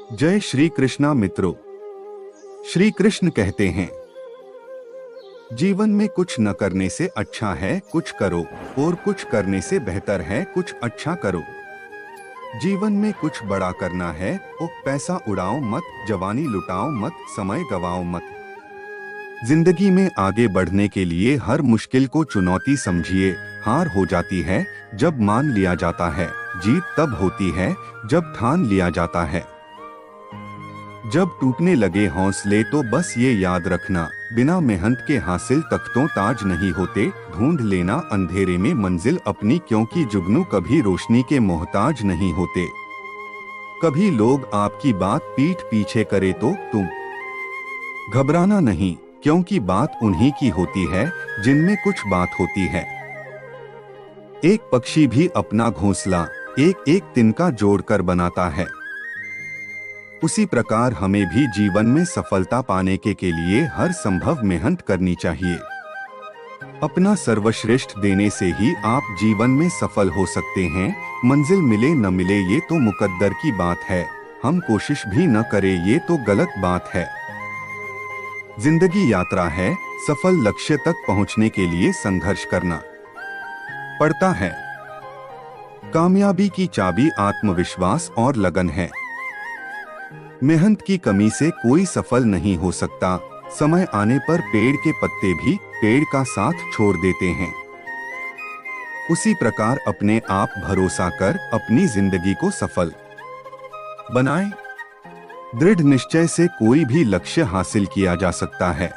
जय श्री कृष्णा मित्रों। श्री कृष्ण कहते हैं, जीवन में कुछ न करने से अच्छा है कुछ करो, और कुछ करने से बेहतर है कुछ अच्छा करो। जीवन में कुछ बड़ा करना है तो पैसा उड़ाओ मत, जवानी लुटाओ मत, समय गवाओ मत। जिंदगी में आगे बढ़ने के लिए हर मुश्किल को चुनौती समझिए। हार हो जाती है जब मान लिया जाता है, जीत तब होती है जब ठान लिया जाता है। जब टूटने लगे हौसले तो बस ये याद रखना, बिना मेहनत के हासिल तख्तों ताज नहीं होते। ढूंढ लेना अंधेरे में मंजिल अपनी, क्योंकि जुगनू कभी रोशनी के मोहताज नहीं होते। कभी लोग आपकी बात पीठ पीछे करे तो तुम घबराना नहीं, क्योंकि बात उन्हीं की होती है जिनमें कुछ बात होती है। एक पक्षी भी अपना घोंसला एक एक तिनका जोड़कर बनाता है। उसी प्रकार हमें भी जीवन में सफलता पाने के लिए हर संभव मेहनत करनी चाहिए। अपना सर्वश्रेष्ठ देने से ही आप जीवन में सफल हो सकते हैं। मंजिल मिले न मिले ये तो मुकद्दर की बात है, हम कोशिश भी न करें ये तो गलत बात है। जिंदगी यात्रा है, सफल लक्ष्य तक पहुंचने के लिए संघर्ष करना पड़ता है। कामयाबी की चाबी आत्मविश्वास और लगन है। मेहनत की कमी से कोई सफल नहीं हो सकता। समय आने पर पेड़ के पत्ते भी पेड़ का साथ छोड़ देते हैं। उसी प्रकार अपने आप भरोसा कर अपनी जिंदगी को सफल बनाएं। दृढ़ निश्चय से कोई भी लक्ष्य हासिल किया जा सकता है।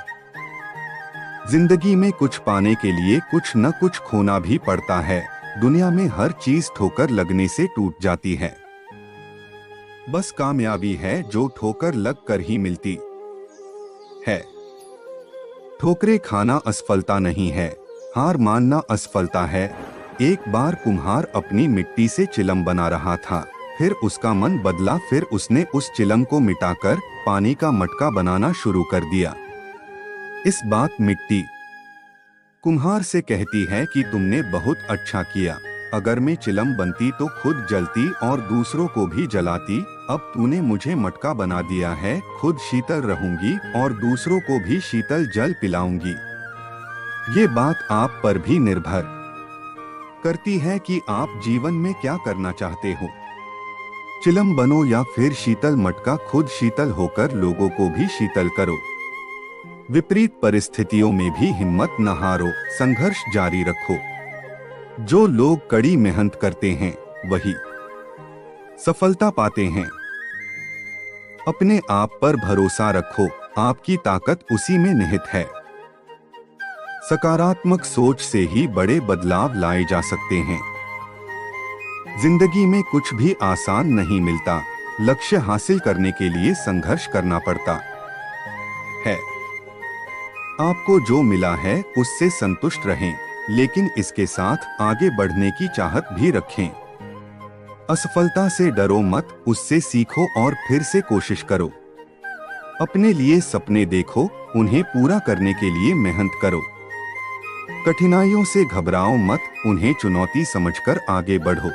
जिंदगी में कुछ पाने के लिए कुछ न कुछ खोना भी पड़ता है। दुनिया में हर चीज ठोकर लगने से टूट जाती है। बस कामयाबी है जो ठोकर लग कर ही मिलती है। ठोकरें खाना असफलता नहीं है, हार मानना असफलता है। एक बार कुम्हार अपनी मिट्टी से चिलम बना रहा था, फिर उसका मन बदला, फिर उसने उस चिलम को मिटाकर पानी का मटका बनाना शुरू कर दिया। इस बात मिट्टी कुम्हार से कहती है कि तुमने बहुत अच्छा किया। अगर मैं चिलम बनती तो खुद जलती और दूसरों को भी जलाती। अब तूने मुझे मटका बना दिया है, खुद शीतल रहूंगी और दूसरों को भी शीतल जल पिलाऊंगी। ये बात आप पर भी निर्भर करती है कि आप जीवन में क्या करना चाहते हो। चिलम बनो या फिर शीतल मटका, खुद शीतल होकर लोगों को भी शीतल करो। विपरीत परिस्थितियों में भी हिम्मत न हारो, संघर्ष जारी रखो। जो लोग कड़ी मेहनत करते हैं वही सफलता पाते हैं। अपने आप पर भरोसा रखो, आपकी ताकत उसी में निहित है। सकारात्मक सोच से ही बड़े बदलाव लाए जा सकते हैं। जिंदगी में कुछ भी आसान नहीं मिलता, लक्ष्य हासिल करने के लिए संघर्ष करना पड़ता है। आपको जो मिला है उससे संतुष्ट रहें, लेकिन इसके साथ आगे बढ़ने की चाहत भी रखें। असफलता से डरो मत, उससे सीखो और फिर से कोशिश करो। अपने लिए सपने देखो, उन्हें पूरा करने के लिए मेहनत करो। कठिनाइयों से घबराओ मत, उन्हें चुनौती समझकर आगे बढ़ो।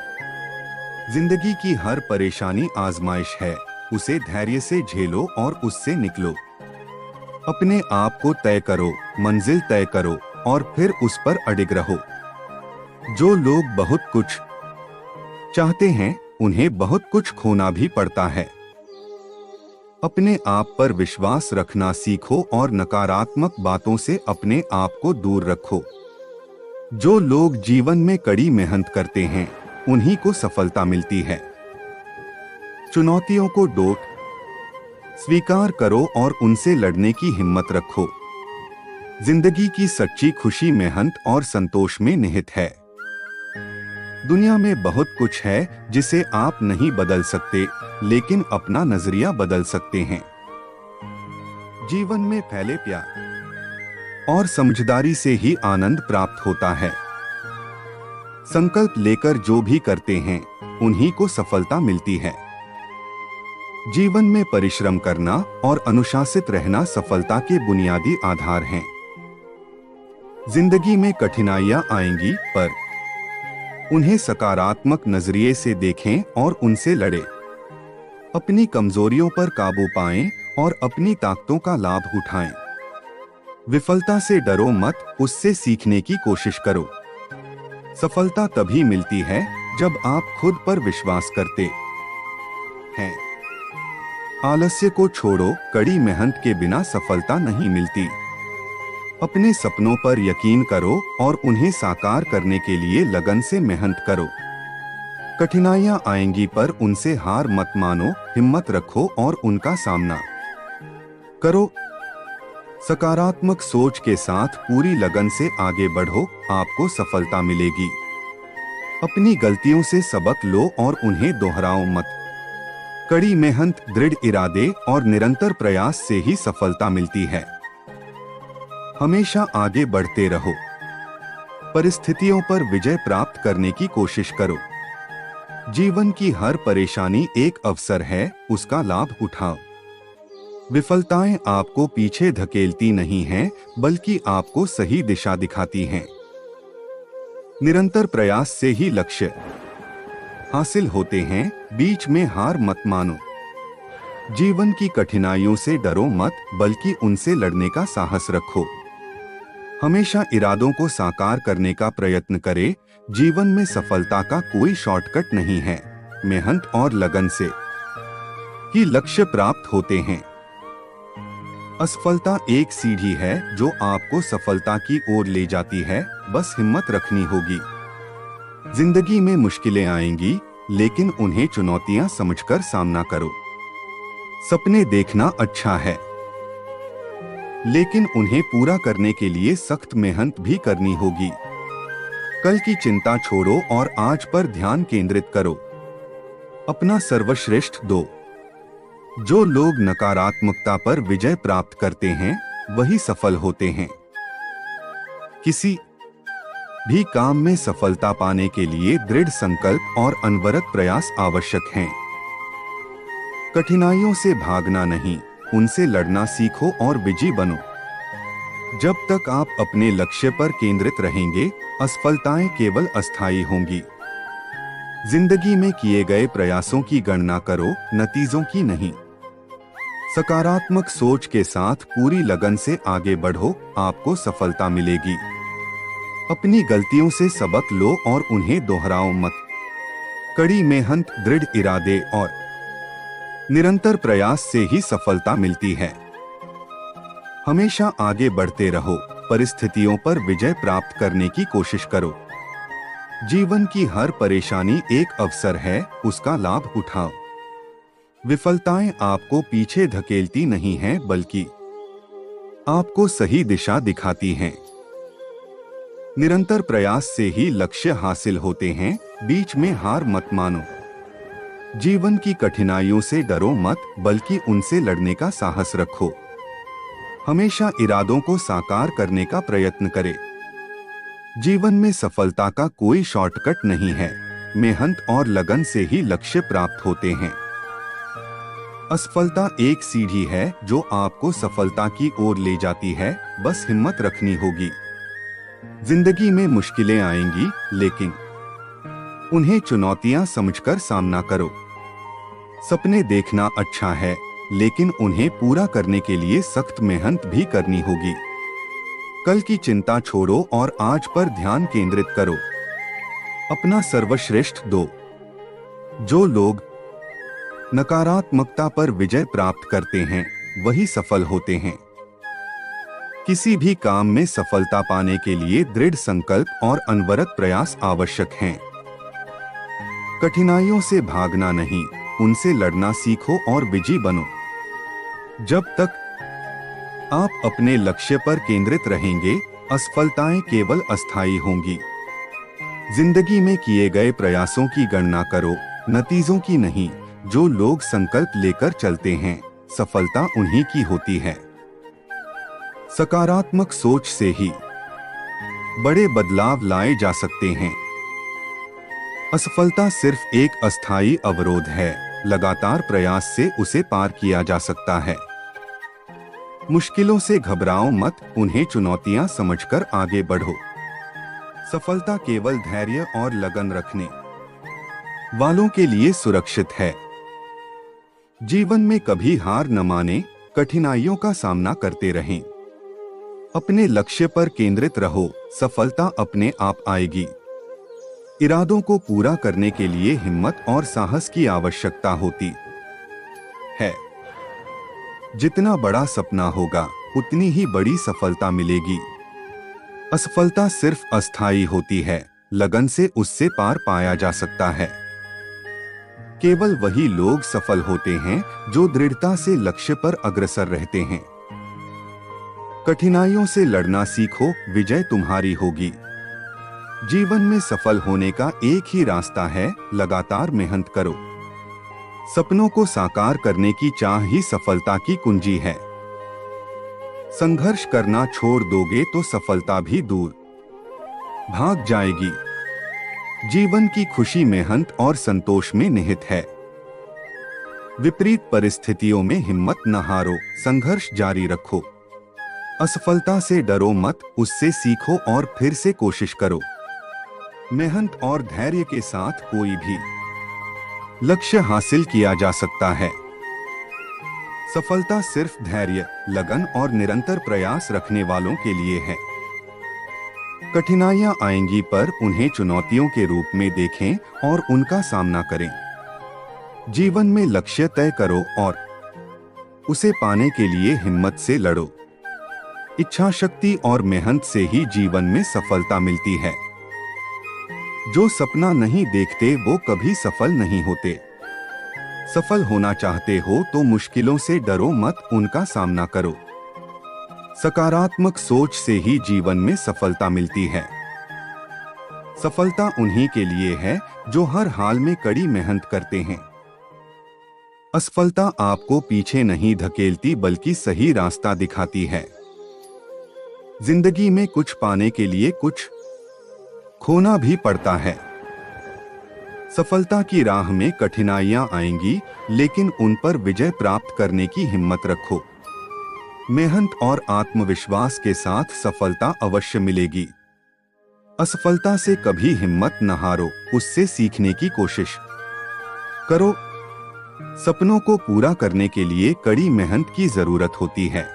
जिंदगी की हर परेशानी आजमाइश है, उसे धैर्य से झेलो और उससे निकलो। अपने आप को तय करो, मंजिल तय करो और फिर उस पर अडिग रहो। जो लोग बहुत कुछ चाहते हैं उन्हें बहुत कुछ खोना भी पड़ता है। अपने आप पर विश्वास रखना सीखो और नकारात्मक बातों से अपने आप को दूर रखो। जो लोग जीवन में कड़ी मेहनत करते हैं उन्हीं को सफलता मिलती है। चुनौतियों को डोट स्वीकार करो और उनसे लड़ने की हिम्मत रखो। जिंदगी की सच्ची खुशी मेहनत और संतोष में निहित है। दुनिया में बहुत कुछ है जिसे आप नहीं बदल सकते, लेकिन अपना नजरिया बदल सकते हैं। जीवन में फैले प्यार और समझदारी से ही आनंद प्राप्त होता है। संकल्प लेकर जो भी करते हैं उन्हीं को सफलता मिलती है। जीवन में परिश्रम करना और अनुशासित रहना सफलता के बुनियादी आधार हैं। जिंदगी में कठिनाइयां आएंगी, पर उन्हें सकारात्मक नजरिए से देखें और उनसे लड़ें। अपनी कमजोरियों पर काबू पाएं और अपनी ताकतों का लाभ उठाएं। विफलता से डरो मत, उससे सीखने की कोशिश करो। सफलता तभी मिलती है जब आप खुद पर विश्वास करते हैं। आलस्य को छोड़ो, कड़ी मेहनत के बिना सफलता नहीं मिलती। अपने सपनों पर यकीन करो और उन्हें साकार करने के लिए लगन से मेहनत करो। कठिनाइयां आएंगी पर उनसे हार मत मानो, हिम्मत रखो और उनका सामना करो। सकारात्मक सोच के साथ पूरी लगन से आगे बढ़ो, आपको सफलता मिलेगी। अपनी गलतियों से सबक लो और उन्हें दोहराओ मत। कड़ी मेहनत, दृढ़ इरादे और निरंतर प्रयास से ही सफलता मिलती है। हमेशा आगे बढ़ते रहो। परिस्थितियों पर विजय प्राप्त करने की कोशिश करो। जीवन की हर परेशानी एक अवसर है, उसका लाभ उठाओ। विफलताएं आपको पीछे धकेलती नहीं हैं, बल्कि आपको सही दिशा दिखाती हैं। निरंतर प्रयास से ही लक्ष्य हासिल होते हैं, बीच में हार मत मानो। जीवन की कठिनाइयों से डरो मत, बल्कि उनसे लड़ने का साहस रखो। हमेशा इरादों को साकार करने का प्रयत्न करें। जीवन में सफलता का कोई शॉर्टकट नहीं है, मेहनत और लगन से ही लक्ष्य प्राप्त होते हैं। असफलता एक सीढ़ी है जो आपको सफलता की ओर ले जाती है, बस हिम्मत रखनी होगी। जिंदगी में मुश्किलें आएंगी, लेकिन उन्हें चुनौतियां समझकर सामना करो। सपने देखना अच्छा है, लेकिन उन्हें पूरा करने के लिए सख्त मेहनत भी करनी होगी। कल की चिंता छोड़ो और आज पर ध्यान केंद्रित करो। अपना सर्वश्रेष्ठ दो। जो लोग नकारात्मकता पर विजय प्राप्त करते हैं, वही सफल होते हैं। किसी भी काम में सफलता पाने के लिए दृढ़ संकल्प और अनवरत प्रयास आवश्यक हैं। कठिनाइयों से भागना नहीं, उनसे लड़ना सीखो और विजयी बनो। जब तक आप अपने लक्ष्य पर केंद्रित रहेंगे, असफलताएं केवल अस्थायी होंगी। जिंदगी में किए गए प्रयासों की गणना करो, नतीजों की नहीं। सकारात्मक सोच के साथ पूरी लगन से आगे बढ़ो, आपको सफलता मिलेगी। अपनी गलतियों से सबक लो और उन्हें दोहराओ मत। कड़ी मेहनत, दृढ़ इरादे और निरंतर प्रयास से ही सफलता मिलती है। हमेशा आगे बढ़ते रहो, परिस्थितियों पर विजय प्राप्त करने की कोशिश करो। जीवन की हर परेशानी एक अवसर है, उसका लाभ उठाओ। विफलताएं आपको पीछे धकेलती नहीं हैं, बल्कि आपको सही दिशा दिखाती हैं। निरंतर प्रयास से ही लक्ष्य हासिल होते हैं, बीच में हार मत मानो। जीवन की कठिनाइयों से डरो मत, बल्कि उनसे लड़ने का साहस रखो। हमेशा इरादों को साकार करने का प्रयत्न करें। जीवन में सफलता का कोई शॉर्टकट नहीं है, मेहनत और लगन से ही लक्ष्य प्राप्त होते हैं। असफलता एक सीढ़ी है जो आपको सफलता की ओर ले जाती है, बस हिम्मत रखनी होगी। जिंदगी में मुश्किलें आएंगी, लेकिन उन्हें चुनौतियां समझकर सामना करो। सपने देखना अच्छा है, लेकिन उन्हें पूरा करने के लिए सख्त मेहनत भी करनी होगी। कल की चिंता छोड़ो और आज पर ध्यान केंद्रित करो। अपना सर्वश्रेष्ठ दो। जो लोग नकारात्मकता पर विजय प्राप्त करते हैं, वही सफल होते हैं। किसी भी काम में सफलता पाने के लिए दृढ़ संकल्प और अनवरत प्रयास आवश्यक हैं। कठिनाइयों से भागना नहीं, उनसे लड़ना सीखो और विजयी बनो। जब तक आप अपने लक्ष्य पर केंद्रित रहेंगे, असफलताएं केवल अस्थायी होंगी। जिंदगी में किए गए प्रयासों की गणना करो, नतीजों की नहीं। जो लोग संकल्प लेकर चलते हैं, सफलता उन्हीं की होती है। सकारात्मक सोच से ही बड़े बदलाव लाए जा सकते हैं। असफलता सिर्फ एक अस्थायी अवरोध है, लगातार प्रयास से उसे पार किया जा सकता है। मुश्किलों से घबराओ मत, उन्हें चुनौतियां समझकर आगे बढ़ो। सफलता केवल धैर्य और लगन रखने वालों के लिए सुरक्षित है। जीवन में कभी हार न माने, कठिनाइयों का सामना करते रहें। अपने लक्ष्य पर केंद्रित रहो, सफलता अपने आप आएगी। इरादों को पूरा करने के लिए हिम्मत और साहस की आवश्यकता होती है। जितना बड़ा सपना होगा, उतनी ही बड़ी सफलता मिलेगी। असफलता सिर्फ अस्थायी होती है, लगन से उससे पार पाया जा सकता है। केवल वही लोग सफल होते हैं जो दृढ़ता से लक्ष्य पर अग्रसर रहते हैं। कठिनाइयों से लड़ना सीखो, विजय तुम्हारी होगी। जीवन में सफल होने का एक ही रास्ता है, लगातार मेहनत करो। सपनों को साकार करने की चाह ही सफलता की कुंजी है। संघर्ष करना छोड़ दोगे तो सफलता भी दूर भाग जाएगी। जीवन की खुशी मेहनत और संतोष में निहित है। विपरीत परिस्थितियों में हिम्मत न हारो, संघर्ष जारी रखो। असफलता से डरो मत, उससे सीखो और फिर से कोशिश करो। मेहनत और धैर्य के साथ कोई भी लक्ष्य हासिल किया जा सकता है। सफलता सिर्फ धैर्य, लगन और निरंतर प्रयास रखने वालों के लिए है। कठिनाइयां आएंगी पर उन्हें चुनौतियों के रूप में देखें और उनका सामना करें। जीवन में लक्ष्य तय करो और उसे पाने के लिए हिम्मत से लड़ो। इच्छा शक्ति और मेहनत से ही जीवन में सफलता मिलती है। जो सपना नहीं देखते वो कभी सफल नहीं होते। सफल होना चाहते हो तो मुश्किलों से डरो मत, उनका सामना करो। सकारात्मक सोच से ही जीवन में सफलता मिलती है। सफलता उन्हीं के लिए है जो हर हाल में कड़ी मेहनत करते हैं। असफलता आपको पीछे नहीं धकेलती बल्कि सही रास्ता दिखाती है। जिंदगी में कुछ पाने के लिए कुछ खोना भी पड़ता है। सफलता की राह में कठिनाइयां आएंगी, लेकिन उन पर विजय प्राप्त करने की हिम्मत रखो। मेहनत और आत्मविश्वास के साथ सफलता अवश्य मिलेगी। असफलता से कभी हिम्मत न हारो, उससे सीखने की कोशिश करो। सपनों को पूरा करने के लिए कड़ी मेहनत की जरूरत होती है।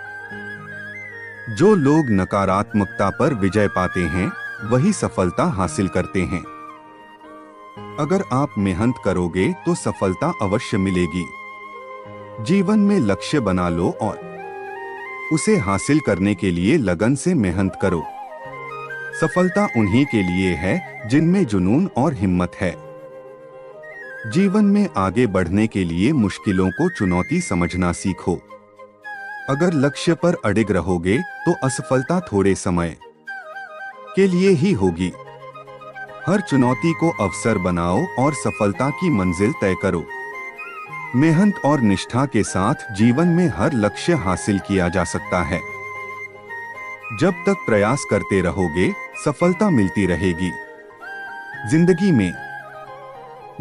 जो लोग नकारात्मकता पर विजय पाते हैं, वही सफलता हासिल करते हैं। अगर आप मेहनत करोगे तो सफलता अवश्य मिलेगी। जीवन में लक्ष्य बना लो और उसे हासिल करने के लिए लगन से मेहनत करो। सफलता उन्हीं के लिए है जिनमें जुनून और हिम्मत है। जीवन में आगे बढ़ने के लिए मुश्किलों को चुनौती समझना सीखो। अगर लक्ष्य पर अडिग रहोगे तो असफलता थोड़े समय के लिए ही होगी। हर चुनौती को अवसर बनाओ और सफलता की मंजिल तय करो। मेहनत और निष्ठा के साथ जीवन में हर लक्ष्य हासिल किया जा सकता है। जब तक प्रयास करते रहोगे, सफलता मिलती रहेगी। जिंदगी में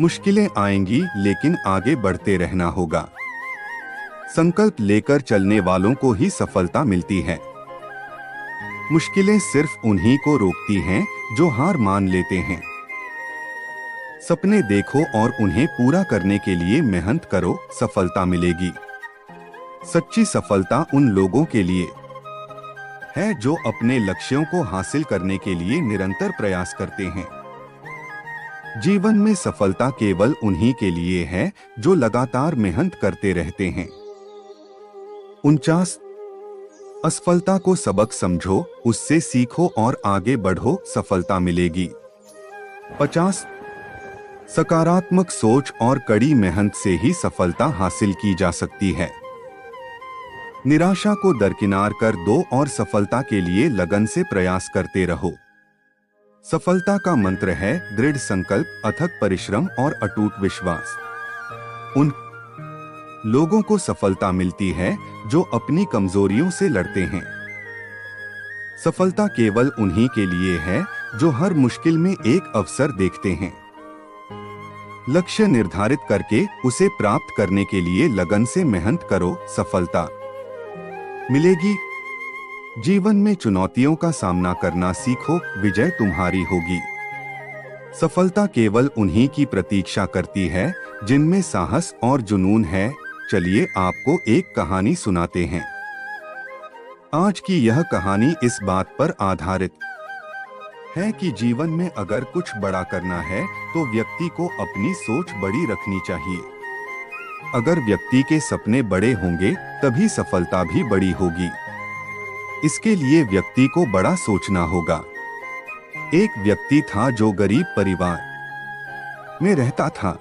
मुश्किलें आएंगी, लेकिन आगे बढ़ते रहना होगा। संकल्प लेकर चलने वालों को ही सफलता मिलती है। मुश्किलें सिर्फ उन्हीं को रोकती हैं जो हार मान लेते हैं। सपने देखो और उन्हें पूरा करने के लिए मेहनत करो, सफलता मिलेगी। सच्ची सफलता उन लोगों के लिए है जो अपने लक्ष्यों को हासिल करने के लिए निरंतर प्रयास करते हैं। जीवन में सफलता केवल उन्हीं के लिए है जो लगातार मेहनत करते रहते हैं। 49 असफलता को सबक समझो, उससे सीखो और आगे बढ़ो, सफलता मिलेगी। 50 सकारात्मक सोच और कड़ी मेहनत से ही सफलता हासिल की जा सकती है। निराशा को दरकिनार कर दो और सफलता के लिए लगन से प्रयास करते रहो। सफलता का मंत्र है दृढ़ संकल्प, अथक परिश्रम और अटूट विश्वास। उन लोगों को सफलता मिलती है जो अपनी कमजोरियों से लड़ते हैं। सफलता केवल उन्हीं के लिए है जो हर मुश्किल में एक अवसर देखते हैं। लक्ष्य निर्धारित करके उसे प्राप्त करने के लिए लगन से मेहनत करो, सफलता मिलेगी। जीवन में चुनौतियों का सामना करना सीखो, विजय तुम्हारी होगी। सफलता केवल उन्हीं की प्रतीक्षा करती है जिनमें साहस और जुनून है। चलिए आपको एक कहानी सुनाते हैं। आज की यह कहानी इस बात पर आधारित है कि जीवन में अगर कुछ बड़ा करना है तो व्यक्ति को अपनी सोच बड़ी रखनी चाहिए। अगर व्यक्ति के सपने बड़े होंगे तभी सफलता भी बड़ी होगी। इसके लिए व्यक्ति को बड़ा सोचना होगा। एक व्यक्ति था जो गरीब परिवार में रहता था।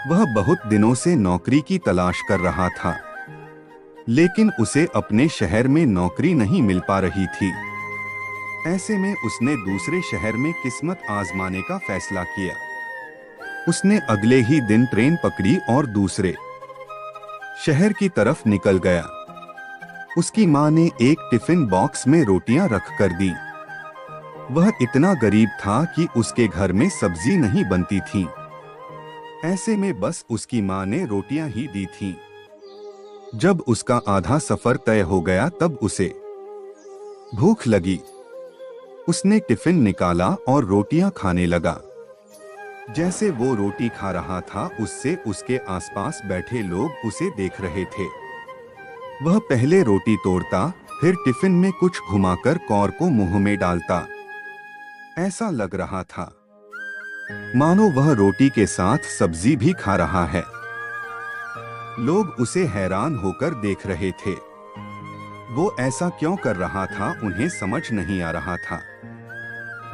वह बहुत दिनों से नौकरी की तलाश कर रहा था, लेकिन उसे अपने शहर में नौकरी नहीं मिल पा रही थी। ऐसे में उसने दूसरे शहर में किस्मत आजमाने का फैसला किया। उसने अगले ही दिन ट्रेन पकड़ी और दूसरे शहर की तरफ निकल गया। उसकी मां ने एक टिफिन बॉक्स में रोटियां रख कर दी। वह इतना गरीब था कि उसके घर में सब्जी नहीं बनती थी। ऐसे में बस उसकी मां ने रोटियां ही दी थीं। जब उसका आधा सफर तय हो गया तब उसे भूख लगी। उसने टिफिन निकाला और रोटियां खाने लगा। जैसे वो रोटी खा रहा था, उससे उसके आसपास बैठे लोग उसे देख रहे थे। वह पहले रोटी तोड़ता, फिर टिफिन में कुछ घुमाकर कौर को मुंह में डालता। ऐसा लग रहा था मानो वह रोटी के साथ सब्जी भी खा रहा है। लोग उसे हैरान होकर देख रहे थे। वो ऐसा क्यों कर रहा था, उन्हें समझ नहीं आ रहा था।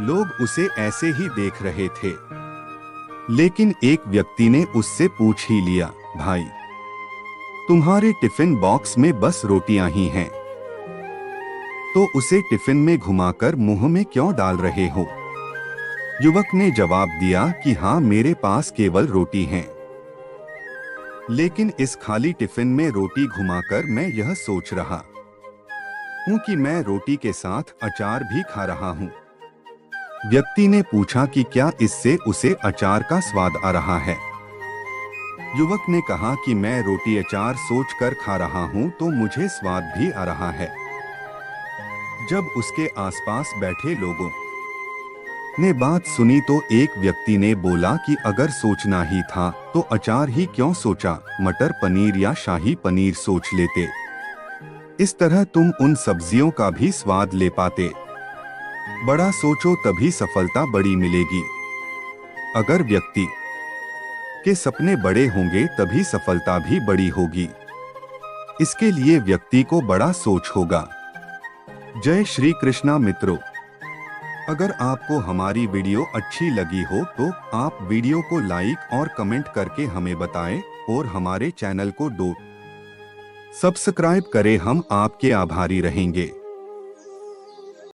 लोग उसे ऐसे ही देख रहे थे। लेकिन एक व्यक्ति ने उससे पूछ ही लिया, भाई, तुम्हारे टिफिन बॉक्स में बस रोटियां ही हैं, तो उसे टिफिन में घुमाकर मुंह में क्यों डाल रहे हो? युवक ने जवाब दिया कि हाँ, मेरे पास केवल रोटी हैं, लेकिन इस खाली टिफिन में रोटी घुमाकर मैं यह सोच रहा हूँ कि मैं रोटी के साथ अचार भी खा रहा हूँ। व्यक्ति ने पूछा कि क्या इससे उसे अचार का स्वाद आ रहा है? युवक ने कहा कि मैं रोटी अचार सोचकर खा रहा हूँ तो मुझे स्वाद भी आ रहा है। जब उसके आसपास बैठे लोगों ने बात सुनी तो एक व्यक्ति ने बोला कि अगर सोचना ही था तो अचार ही क्यों सोचा, मटर पनीर या शाही पनीर सोच लेते। इस तरह तुम उन सब्जियों का भी स्वाद ले पाते। बड़ा सोचो तभी सफलता बड़ी मिलेगी। अगर व्यक्ति के सपने बड़े होंगे तभी सफलता भी बड़ी होगी। इसके लिए व्यक्ति को बड़ा सोच होगा। जय श्री कृष्णा मित्रों, अगर आपको हमारी वीडियो अच्छी लगी हो तो आप वीडियो को लाइक और कमेंट करके हमें बताएं और हमारे चैनल को सब्सक्राइब करें। हम आपके आभारी रहेंगे।